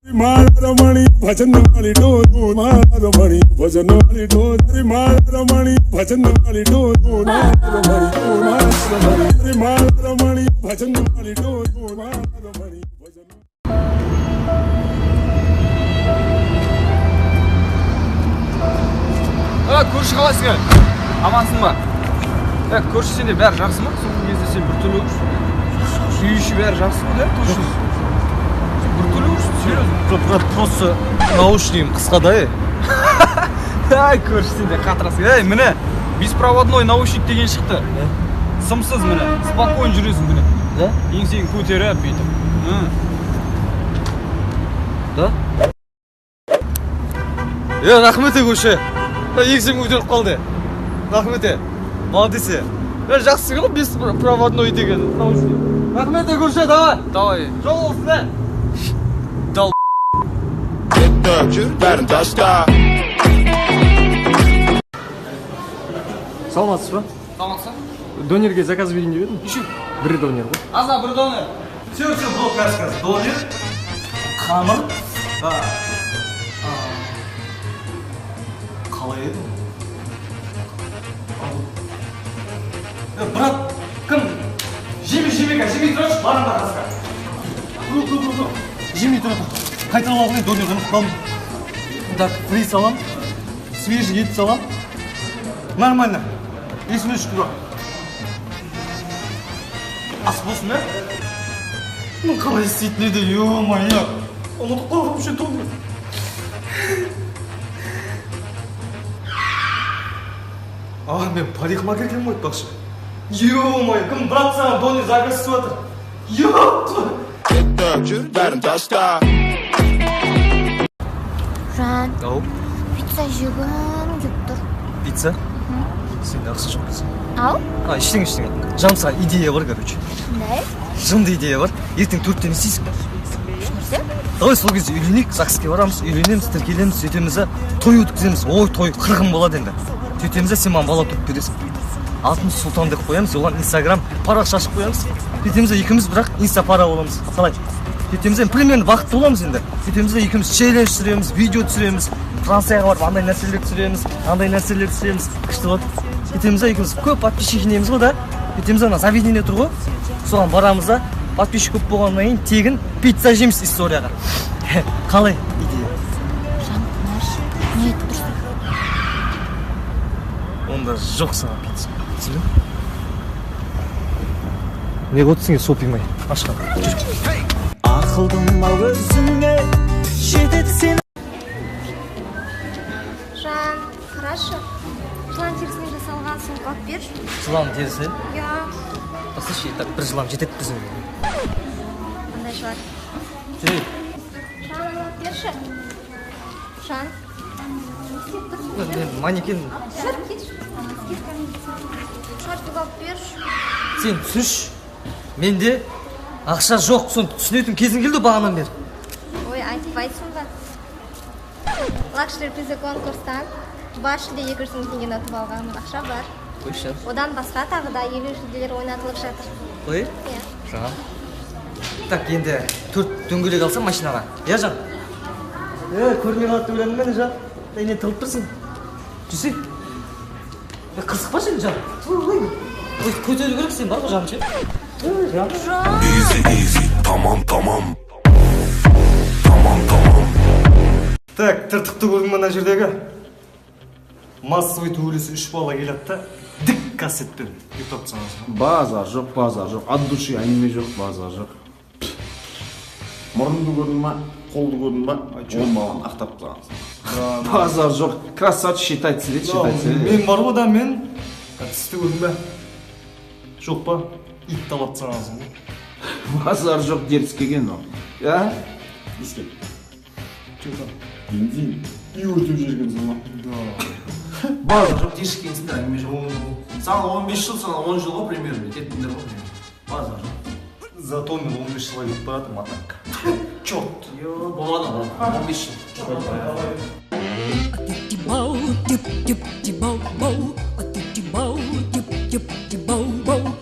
रमणी भजन वाली डोर रमणी भजन वाली डोर रमणी भजन वाली डोर रमणी भजन वाली डोर रमणी भजन көрші қалайсың әлі? Амансың ба? Көрші сенде бәрі жақсы ма? Соңғы кезде сен бір түрлі көрші. Үй іші бәрі жақсы ма? Көрші. Бір түрлі көрші, серьезно. Просто наушнигім қысқа да. Көрші сенде қатырасың. Міне, беспроводной наушник деген шықты. Сымсыз міне, спокойно жүресің міне. Да? Еңсеңді көтеріп бүйтіп. Да? Рахмет көрші. Еңсем көтеріп қалды. Рахмет. Молодец. Жақсы ғой беспроводной деген наушник. Рахмет көрші, давай. Давай. Жол болсын, да? Дал. жүр бәрін таста Саламатсыз ба? Тамақсың? Донерге заказ берейін деп едім. Еще? Бір донер ғой. Аза, бір донер. Все, был рассказ. Донер, қамыр, қалай еді? Брат, кім? Жемей тұраш, барым бар расқа. Жемей тұраш. Қайталап алғын донерден құрамын. Так, фри салам, свежий ет салам. Нормально. Есіме шүкір. Ас болсын, ә? Ну, қалай істейтін еді, ё-моё. Ұмытып қалғым ше донер. Мен парикмахерден ғой айтпақшы. Ё-моё, кім брат саған донер заказ істеп жатыр? Ё-моё. жүр бәрін таста Жан, Ау, пицца жегім деп тұр. пицца? Сенде ақша жоқ дейсің. Ау? Ештеңе. Жаным саған идея бар, короче. Қандай? Жынды идея бар. Ертең 4-тен істейсің ба? Нәрсе? Давай сол кезде үйленейік, ЗАГСке барамыз, үйленеміз, тіркелеміз, сөйтеміз, той өткіземіз. Ой, той 40 болады енді. Сөйтеміз, сен маған бала туып бересің. Атын Сұлтан деп қоямыз, оған Инстаграм парақша ашып қоямыз. Сөйтеміз, екеуміз бірақ инста-пара боламыз. Қалай? Сөйтеміз, примерно бақытты боламыз енді. Сөйтеміз, екеуміз челлендж түсіреміз, видео түсіреміз. Францияға барып андай нәрселер түсіреміз, андай нәрселер түсіреміз. Күшті болады. Сөйтеміз, екеуміз көп подписчик жинаймыз ғой да. Сөйтеміз, ана заведение тұр ғой. Соған барамыз да, подписчик көп болғаннан кейін тегін пицца жейміз историяға. Қалай идея? Жан, тыныш. Не айтып тұрсың? Онда жоқ саған пицца. Түсіндің? Не қойдысың, сол пимай. Ашқан. Ақылдым ау өзіңе жетеді сен. Жан, қарашы. Жылан терісінен жасалған сумка алып берші. Жылан терісі? Я. Послушай, так бір жылан жетеді бізге. Қандай жылан? Жүрейік. Жан, алып берші. Жан. Мен манекен. Жүр, кетші. Шартып алып берші. Сен түсіш. Менде ақша жоқ, соны түсінетін кезің келді бағанан бері. Ой, айтпайсың ба? Лакшери призы конкурстан бар жүлде 200 мың теңгені ұтып алған ақша бар. Қойшы. Одан басқа тағы да 50 жүлделер ойнатылып жатыр. Ой? Иә. Жан. Так, енді 4 дөңгелек алсам машинаға. Я, Жан? Көрмей қалады деп ойландым мен, Жан. Не тығылып тұрсың? Жүрсек? Қырсық па сен, Жан? Ой, көтеру керек сен бар ғой, Жан, ше? Жан. easy tamam Так, тыртықты көрдің мына жердегі массовый төбелесі 3 бала келеді да дік кассетпен үй тапсаңыз. Базар жоқ. От души әңгіме жоқ, базар жоқ. Мұрынды көрдің ма, қолды көрдің ба, оңбаған ақтап тұрғансың. Базар жоқ. Красавчик считать сірет. Мен бар ғой да мен тісті көрдің ба? Жоқ па? Ит талатсаңызың. Базар жоқ деріс келген ол. Я? Ескел бензин үй өртеп жібергенсің ба? Базар жоқ дешіккенсің да әңгіме жоқ. Саған 15 жыл, саған 10 жылға примерно кеттіңдер ғой. Базар жоқ. Зато мен 15 жылға кетіп баратырмын атак. Чорт. Болады ғой, 15 жыл.